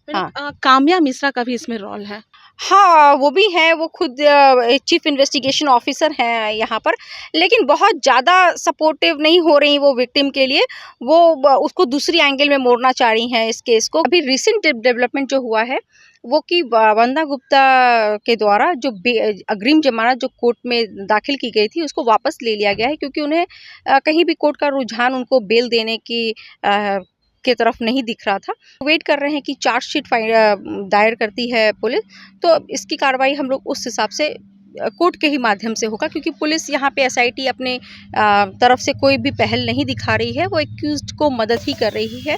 हाँ। काम्या मिश्रा का भी इसमें रोल है। हाँ, वो भी हैं, वो खुद चीफ इन्वेस्टिगेशन ऑफिसर हैं यहाँ पर, लेकिन बहुत ज़्यादा सपोर्टिव नहीं हो रही वो विक्टिम के लिए। वो उसको दूसरी एंगल में मोड़ना चाह रही हैं इस केस को। अभी रिसेंट डेवलपमेंट जो हुआ है वो कि वंदना गुप्ता के द्वारा जो अग्रिम जमानत जो कोर्ट में दाखिल की गई थी उसको वापस ले लिया गया है, क्योंकि उन्हें कहीं भी कोर्ट का रुझान उनको बेल देने की के तरफ नहीं दिख रहा था। वेट कर रहे हैं कि चार्जशीट दायर करती है पुलिस, तो इसकी कार्रवाई हम लोग उस हिसाब से कोर्ट के ही माध्यम से होगा, क्योंकि पुलिस यहाँ पे एसआईटी अपने तरफ से कोई भी पहल नहीं दिखा रही है। वो एक्यूज्ड को मदद ही कर रही है,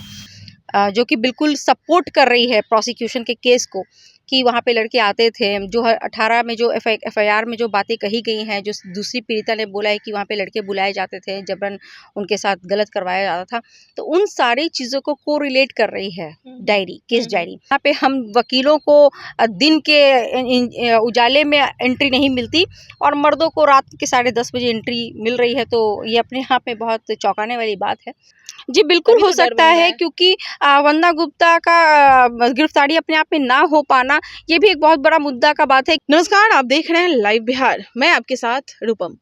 जो कि बिल्कुल सपोर्ट कर रही है प्रोसिक्यूशन के केस को, कि वहाँ पे लड़के आते थे। जो 18 में जो एफआईआर में जो बातें कही गई हैं, जो दूसरी पीड़िता ने बोला है कि वहाँ पे लड़के बुलाए जाते थे, जबरन उनके साथ गलत करवाया जाता था, तो उन सारी चीज़ों को कोरिलेट कर रही है डायरी, केस डायरी। यहाँ पे हम वकीलों को दिन के उजाले में एंट्री नहीं मिलती और मर्दों को रात के 10:30 बजे एंट्री मिल रही है, तो ये अपने आप में बहुत चौंकाने वाली बात है। जी बिल्कुल हो सकता है, क्योंकि वंदना गुप्ता का गिरफ्तारी अपने आप में ना हो पाना, ये भी एक बहुत बड़ा मुद्दा का बात है। नमस्कार, आप देख रहे हैं लाइव बिहार, मैं आपके साथ रूपम।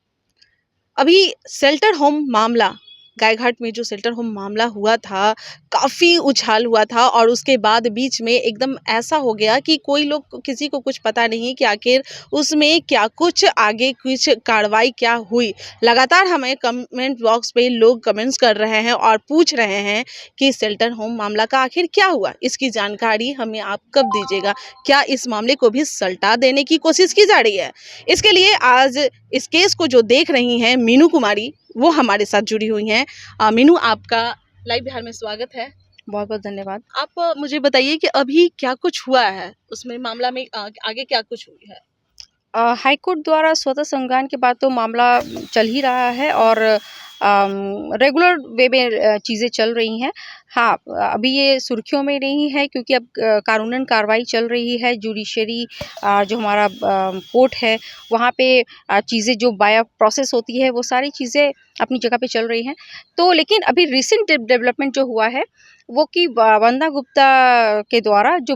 अभी शेल्टर होम मामला, गायघाट में जो शेल्टर होम मामला हुआ था, काफ़ी उछाल हुआ था और उसके बाद बीच में एकदम ऐसा हो गया कि कोई लोग, किसी को कुछ पता नहीं कि आखिर उसमें क्या कुछ आगे कुछ कार्रवाई क्या हुई। लगातार हमें कमेंट बॉक्स पे लोग कमेंट्स कर रहे हैं और पूछ रहे हैं कि शेल्टर होम मामला का आखिर क्या हुआ, इसकी जानकारी हमें आप कब दीजिएगा, क्या इस मामले को भी सल्टा देने की कोशिश की जा रही है। इसके लिए आज इस केस को जो देख रही हैं मीनू कुमारी, वो हमारे साथ जुड़ी हुई हैं। मीनू, आपका लाइव बिहार में स्वागत है। बहुत बहुत धन्यवाद। आप मुझे बताइए कि अभी क्या कुछ हुआ है, उसमें मामला में आगे क्या कुछ हुई है। हाई कोर्ट द्वारा स्वतः संज्ञान के बाद तो मामला चल ही रहा है और रेगुलर वे में चीज़ें चल रही हैं। हाँ, अभी ये सुर्खियों में नहीं है, क्योंकि अब कानूनन कार्रवाई चल रही है। जुडिशरी जो हमारा कोर्ट है, वहाँ पे चीज़ें जो बाय प्रोसेस होती है, वो सारी चीज़ें अपनी जगह पे चल रही हैं। तो लेकिन अभी रिसेंट डेवलपमेंट जो हुआ है वो कि वंदना गुप्ता के द्वारा जो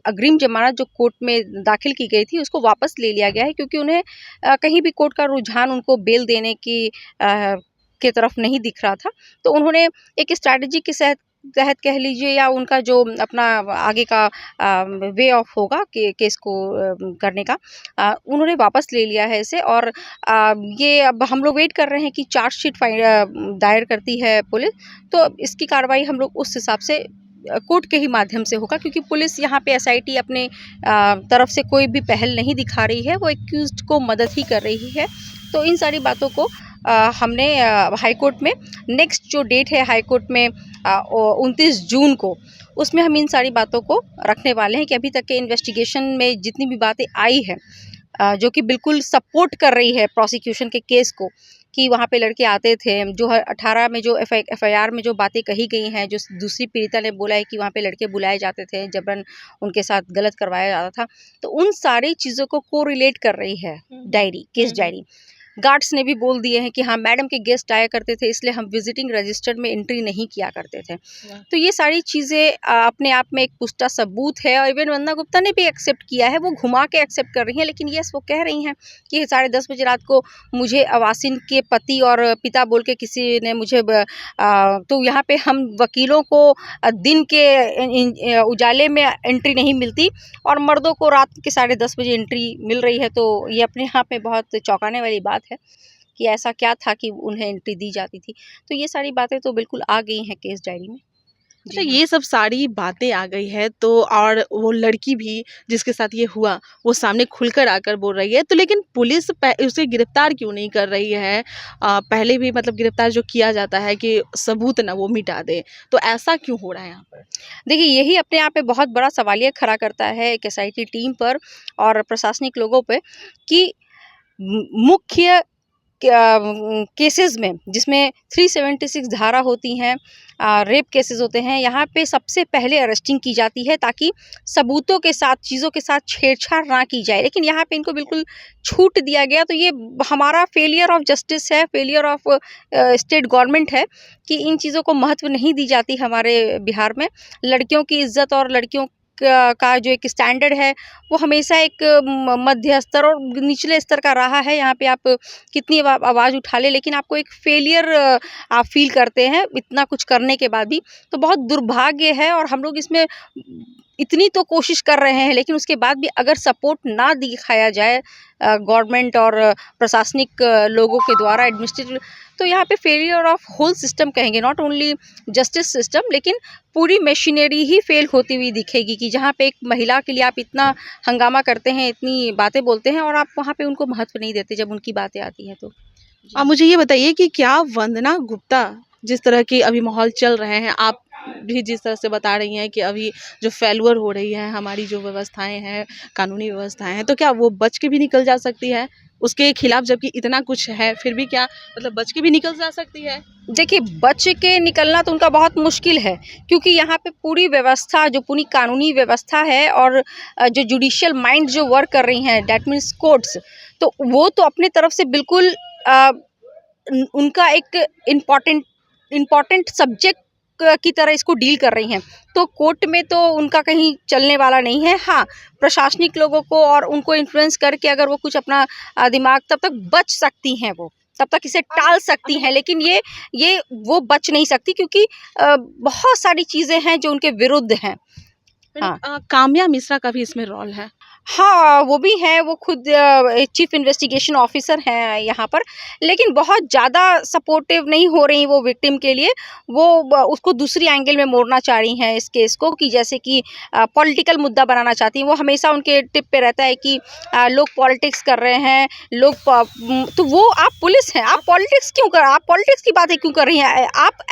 अग्रिम जमानत जो कोर्ट में दाखिल की गई थी उसको वापस ले लिया गया है, क्योंकि उन्हें कहीं भी कोर्ट का रुझान उनको बेल देने की के तरफ नहीं दिख रहा था। तो उन्होंने एक स्ट्रैटेजी के तहत कह लीजिए, या उनका जो अपना आगे का वे ऑफ होगा केस को करने का, उन्होंने वापस ले लिया है इसे। और ये अब हम लोग वेट कर रहे हैं कि चार्जशीट दायर करती है पुलिस, तो इसकी कार्रवाई हम लोग उस हिसाब से कोर्ट के ही माध्यम से होगा, क्योंकि पुलिस यहाँ पे एसआईटी अपने तरफ से कोई भी पहल नहीं दिखा रही है। वो एक्यूज्ड को मदद ही कर रही है। तो इन सारी बातों को हमने हाई कोर्ट में, नेक्स्ट जो डेट है हाई कोर्ट में 29 जून को, उसमें हम इन सारी बातों को रखने वाले हैं कि अभी तक के इन्वेस्टिगेशन में जितनी भी बातें आई हैं, जो कि बिल्कुल सपोर्ट कर रही है प्रोसिक्यूशन के केस को, कि वहाँ पे लड़के आते थे। जो 18 में जो एफआईआर में जो बातें कही गई हैं, जो दूसरी पीड़िता ने बोला है कि वहाँ पे लड़के बुलाए जाते थे, जबरन उनके साथ गलत करवाया जाता था, तो उन सारी चीज़ों को कोरिलेट कर रही है डायरी, केस डायरी। गार्ड्स ने भी बोल दिए हैं कि हाँ, मैडम के गेस्ट आया करते थे, इसलिए हम विजिटिंग रजिस्टर में एंट्री नहीं किया करते थे। तो ये सारी चीज़ें अपने आप में एक पुख्ता सबूत है, और इवन वंदना गुप्ता ने भी एक्सेप्ट किया है। वो घुमा के एक्सेप्ट कर रही हैं, लेकिन यस, वो कह रही हैं कि 10:30 बजे रात को मुझे अवासिन के पति और पिता बोल के किसी ने मुझे तो यहाँ पे हम वकीलों को दिन के उजाले में एंट्री नहीं मिलती और मर्दों को रात के 10:30 बजे एंट्री मिल रही है। तो ये अपने आप में बहुत चौंकाने वाली बात है कि ऐसा क्या था कि उन्हें एंट्री दी जाती थी। तो ये सारी बातें तो बिल्कुल आ गई हैं केस डायरी में। अच्छा, ये सब सारी बातें आ गई है तो, और वो लड़की भी जिसके साथ ये हुआ, वो सामने खुलकर आकर बोल रही है, तो लेकिन पुलिस उसे गिरफ्तार क्यों नहीं कर रही है। पहले भी मतलब गिरफ्तार जो किया जाता है कि सबूत ना वो मिटा दे, तो ऐसा क्यों हो रहा है यहाँ पर। देखिए, यही अपने आप में बहुत बड़ा सवालिया खड़ा करता है एक एसआईटी टीम पर और प्रशासनिक लोगों पे, कि मुख्य केसेस में, जिसमें 376 धारा होती हैं, रेप केसेस होते हैं, यहाँ पे सबसे पहले अरेस्टिंग की जाती है, ताकि सबूतों के साथ, चीज़ों के साथ छेड़छाड़ ना की जाए। लेकिन यहाँ पे इनको बिल्कुल छूट दिया गया। तो ये हमारा फेलियर ऑफ जस्टिस है, फेलियर ऑफ स्टेट गवर्नमेंट है, कि इन चीज़ों को महत्व नहीं दी जाती हमारे बिहार में। लड़कियों की इज्जत और लड़कियों का जो एक स्टैंडर्ड है वो हमेशा एक मध्य स्तर और निचले स्तर का रहा है। यहाँ पे आप कितनी आवाज़ उठा ले, लेकिन आपको एक फेलियर आप फील करते हैं इतना कुछ करने के बाद भी, तो बहुत दुर्भाग्य है। और हम लोग इसमें इतनी तो कोशिश कर रहे हैं, लेकिन उसके बाद भी अगर सपोर्ट ना दिखाया जाए गवर्नमेंट और प्रशासनिक लोगों के द्वारा, एडमिनिस्ट्रेटिव, तो यहाँ पे फेलियर ऑफ होल सिस्टम कहेंगे, नॉट ओनली जस्टिस सिस्टम, लेकिन पूरी मशीनरी ही फेल होती हुई दिखेगी। कि जहाँ पे एक महिला के लिए आप इतना हंगामा करते हैं, इतनी बातें बोलते हैं, और आप वहाँ पे उनको महत्व नहीं देते जब उनकी बातें आती हैं। तो आप मुझे ये बताइए कि क्या वंदना गुप्ता, जिस तरह के अभी माहौल चल रहे हैं, आप भी जिस तरह से बता रही हैं कि अभी जो फेल्यूर हो रही है हमारी जो व्यवस्थाएं हैं, कानूनी व्यवस्थाएं हैं, तो क्या वो बच के भी निकल जा सकती है उसके खिलाफ? जबकि इतना कुछ है फिर भी क्या मतलब बच के भी निकल जा सकती है? देखिए, बच के निकलना तो उनका बहुत मुश्किल है, क्योंकि यहाँ पे पूरी व्यवस्था, जो पूरी कानूनी व्यवस्था है और जो जुडिशियल माइंड जो वर्क कर रही हैं, डैट मीन्स कोर्ट्स, तो वो तो अपने तरफ से बिल्कुल उनका एक इम्पॉर्टेंट सब्जेक्ट की तरह इसको डील कर रही हैं। तो कोर्ट में तो उनका कहीं चलने वाला नहीं है। हाँ, प्रशासनिक लोगों को और उनको इन्फ्लुएंस करके अगर वो कुछ अपना दिमाग, तब तक बच सकती हैं, वो तब तक इसे टाल सकती हैं, लेकिन ये वो बच नहीं सकती, क्योंकि बहुत सारी चीज़ें हैं जो उनके विरुद्ध हैं। हाँ, काम्या मिश्रा का भी इसमें रोल है। हाँ, वो भी है, वो खुद चीफ इन्वेस्टिगेशन ऑफिसर हैं यहाँ पर, लेकिन बहुत ज़्यादा सपोर्टिव नहीं हो रही वो विक्टिम के लिए। वो उसको दूसरी एंगल में मोड़ना चाह रही हैं इस केस को, कि जैसे कि पॉलिटिकल मुद्दा बनाना चाहती हैं। वो हमेशा उनके टिप पे रहता है कि लोग पॉलिटिक्स कर रहे हैं, तो वो आप पुलिस हैं, आप पॉलिटिक्स की बातें क्यों कर रही हैं? आप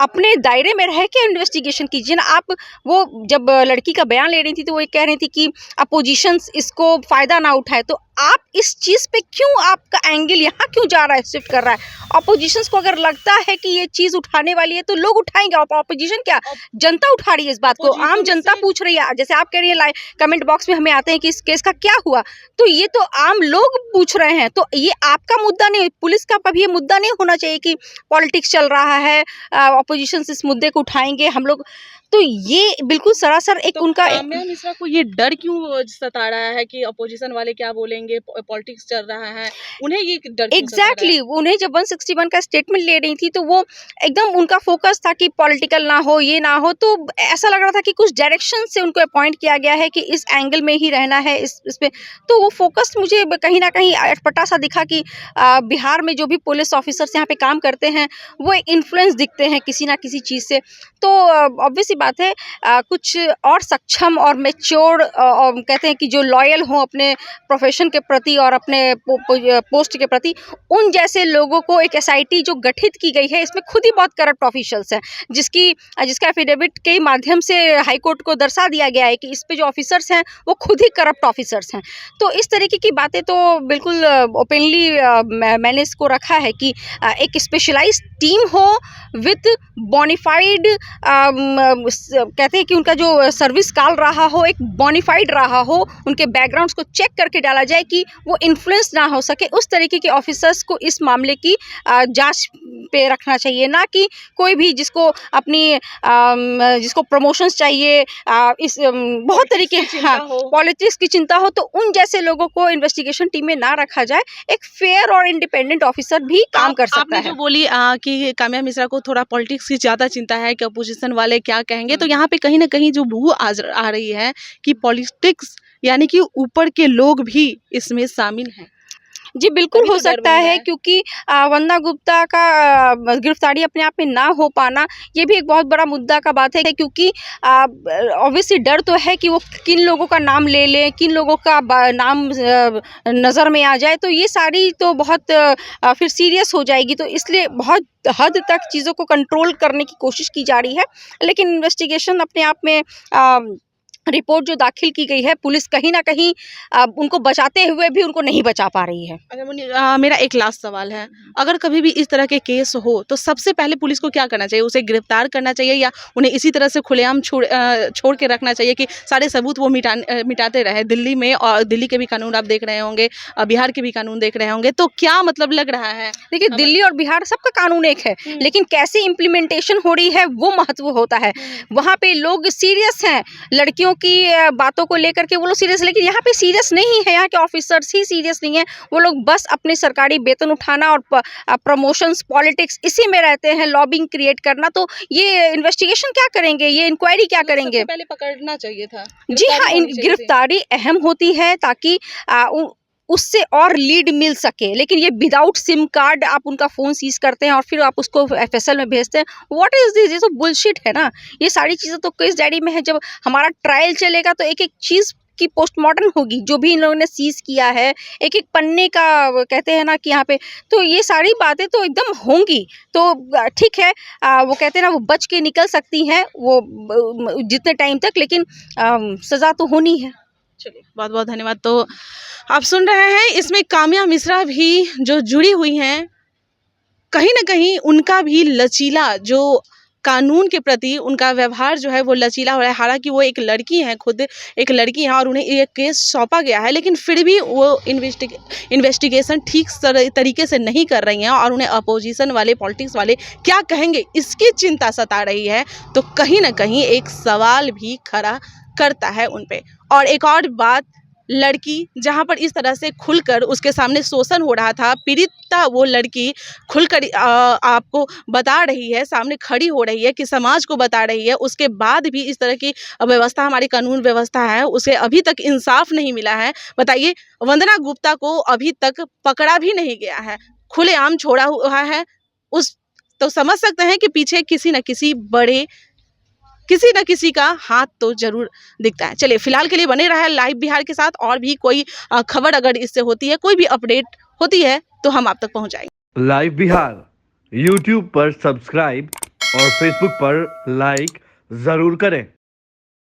अपने दायरे में रह के इन्वेस्टिगेशन कीजिए ना। आप वो जब लड़की का बयान ले रही थी, तो वो ये कह रही थी कि अपोजिशन इसको फायदा ना उठाए, तो आप इस चीज पे क्यों, आपका एंगल यहाँ क्यों जा रहा है, शिफ्ट कर रहा है? ऑपोजिशंस को अगर लगता है कि ये चीज उठाने वाली है तो लोग उठाएंगे। ऑपोजिशन क्या, जनता उठा रही है इस बात को, आम जनता पूछ रही है। जैसे आप कह रही है कमेंट बॉक्स में हमें आते हैं कि इस केस का क्या हुआ, तो ये तो आम लोग पूछ रहे हैं। तो ये आपका मुद्दा नहीं, पुलिस का भी ये मुद्दा नहीं होना चाहिए कि पॉलिटिक्स चल रहा है, ऑपोजिशन इस मुद्दे को उठाएंगे हम लोग। तो ये बिल्कुल सरासर एक तो उनका काम्या मिश्रा को ये डर क्यों सता रहा है कि अपोजिशन वाले क्या बोलेंगे, पॉलिटिक्स चल रहा है, उन्हें ये डर क्यों सता रहा है? एग्जैक्टली, उन्हें जब 161 का स्टेटमेंट ले रही थी, तो वो एकदम उनका फोकस था कि पॉलिटिकल ना हो, ये ना हो। तो ऐसा लग रहा था कि कुछ डायरेक्शन से उनको अपॉइंट किया गया है कि इस एंगल में ही रहना है, इस पे। तो वो फोकस मुझे कहीं ना कहीं अटपटा सा दिखा कि बिहार में जो भी पुलिस ऑफिसर्स यहाँ पे काम करते हैं, वो इन्फ्लुएंस दिखते हैं किसी ना किसी चीज़ से। तो ऑब्वियस सी बात है, कुछ और सक्षम और मैच्योर, कहते हैं कि जो लॉयल हों अपने प्रोफेशन के प्रति और अपने पोस्ट के प्रति, उन जैसे लोगों को एक एसआईटी जो गठित की गई है, इसमें खुद ही बहुत करप्ट ऑफिशियल्स हैं, जिसका एफिडेविट के माध्यम से हाई कोर्ट को दर्शा दिया गया है कि इस पे जो ऑफिसर्स हैं वो खुद ही करप्ट ऑफिसर्स हैं। तो इस तरीके की बातें तो बिल्कुल ओपनली मैंने इसको रखा है कि एक स्पेशलाइज्ड टीम हो विथ बोनिफाइड, कहते हैं कि उनका जो सर्विस काल रहा हो एक बोनिफाइड रहा हो, उनके बैकग्राउंड्स को चेक करके डाला जाए कि वो इन्फ्लुएंस ना हो सके। उस तरीके के ऑफिसर्स को इस मामले की जांच पे रखना चाहिए, ना कि कोई भी जिसको प्रमोशंस चाहिए, बहुत तरीके, हाँ, पॉलिटिक्स की चिंता हो, तो उन जैसे लोगों को इन्वेस्टिगेशन टीम में ना रखा जाए। एक फेयर और इंडिपेंडेंट ऑफिसर भी काम कर सकता आपने है। जो बोली कि काम्या मिश्रा को थोड़ा पॉलिटिक्स की ज़्यादा चिंता है कि अपोजिशन वाले क्या कहेंगे, तो यहाँ पे कहीं ना कहीं जो बू आ रही है कि पॉलिटिक्स यानी कि ऊपर के लोग भी इसमें शामिल हैं। जी, बिल्कुल हो सकता है, क्योंकि वंदना गुप्ता का गिरफ्तारी अपने आप में ना हो पाना, ये भी एक बहुत बड़ा मुद्दा का बात है, क्योंकि ऑब्वियसली डर तो है कि वो किन लोगों का नाम ले लें, किन लोगों का नाम नज़र में आ जाए, तो ये सारी तो बहुत फिर सीरियस हो जाएगी। तो इसलिए बहुत हद तक चीज़ों को कंट्रोल करने की कोशिश की जा रही है, लेकिन इन्वेस्टिगेशन अपने आप में रिपोर्ट जो दाखिल की गई है, पुलिस कहीं ना कहीं उनको बचाते हुए भी उनको नहीं बचा पा रही है। अच्छा, मेरा एक लास्ट सवाल है, अगर कभी भी इस तरह के केस हो तो सबसे पहले पुलिस को क्या करना चाहिए? उसे गिरफ्तार करना चाहिए या उन्हें इसी तरह से खुलेआम छोड़ के रखना चाहिए कि सारे सबूत वो मिटाते रहे? दिल्ली में, और दिल्ली के भी कानून आप देख रहे होंगे, बिहार के भी कानून देख रहे होंगे, तो क्या मतलब लग रहा है? देखिए, दिल्ली और बिहार सबका कानून एक है, लेकिन कैसे इम्प्लीमेंटेशन हो रही है वो महत्व होता है। वहाँ पे लोग सीरियस हैं, लड़कियों लड़कियों की बातों को लेकर के वो लोग सीरियस, लेकिन यहाँ पे सीरियस नहीं है, यहाँ के ऑफिसर्स ही सीरियस नहीं है। वो लोग बस अपने सरकारी वेतन उठाना और प्रमोशंस, पॉलिटिक्स इसी में रहते हैं, लॉबिंग क्रिएट करना। तो ये इन्वेस्टिगेशन क्या करेंगे, ये इंक्वायरी क्या करेंगे? सबसे पहले पकड़ना चाहिए था। जी हाँ, गिरफ्तारी अहम होती है ताकि उससे और लीड मिल सके, लेकिन ये विदाउट सिम कार्ड आप उनका फ़ोन सीज करते हैं और फिर आप उसको एफएसएल में भेजते हैं। What is this? ये तो बुलशिट है ना। ये सारी चीज़ें तो केस डायरी में है। जब हमारा ट्रायल चलेगा तो एक-एक चीज़ की पोस्टमार्टम होगी, जो भी इन लोगों ने सीज किया है, एक-एक पन्ने का कहते हैं ना कि यहाँ पे, तो ये सारी बातें तो एकदम होंगी। तो ठीक है, वो कहते हैं ना वो बच के निकल सकती हैं वो जितने टाइम तक, लेकिन सज़ा तो होनी है। चलिए, बहुत बहुत धन्यवाद। तो आप सुन रहे हैं, इसमें काम्या मिश्रा भी जो जुड़ी हुई हैं, कहीं ना कहीं उनका भी लचीला जो कानून के प्रति उनका व्यवहार जो है वो लचीला हो रहा है। हालांकि वो एक लड़की हैं, खुद एक लड़की हैं और उन्हें ये केस सौंपा गया है, लेकिन फिर भी वो इन्वेस्टिगेशन ठीक तरीके से नहीं कर रही हैं और उन्हें अपोजिशन वाले, पॉलिटिक्स वाले क्या कहेंगे इसकी चिंता सता रही है। तो कहीं ना कहीं एक सवाल भी खड़ा करता है उन पे। और एक और बात, लड़की जहाँ पर इस तरह से खुलकर उसके सामने शोषण हो रहा था, पीड़िता वो लड़की खुलकर आपको बता रही है, सामने खड़ी हो रही है कि समाज को बता रही है, उसके बाद भी इस तरह की व्यवस्था, हमारी कानून व्यवस्था है, उसे अभी तक इंसाफ नहीं मिला है। बताइए, वंदना गुप्ता को अभी तक पकड़ा भी नहीं गया है, खुलेआम छोड़ा हुआ है। उस तो समझ सकते हैं कि पीछे किसी न किसी का हाथ तो जरूर दिखता है। चलिए, फिलहाल के लिए बने रहा है लाइव बिहार के साथ, और भी कोई खबर अगर इससे होती है, कोई भी अपडेट होती है तो हम आप तक पहुंचाएंगे। लाइव बिहार यूट्यूब पर सब्सक्राइब और फेसबुक पर लाइक जरूर करें।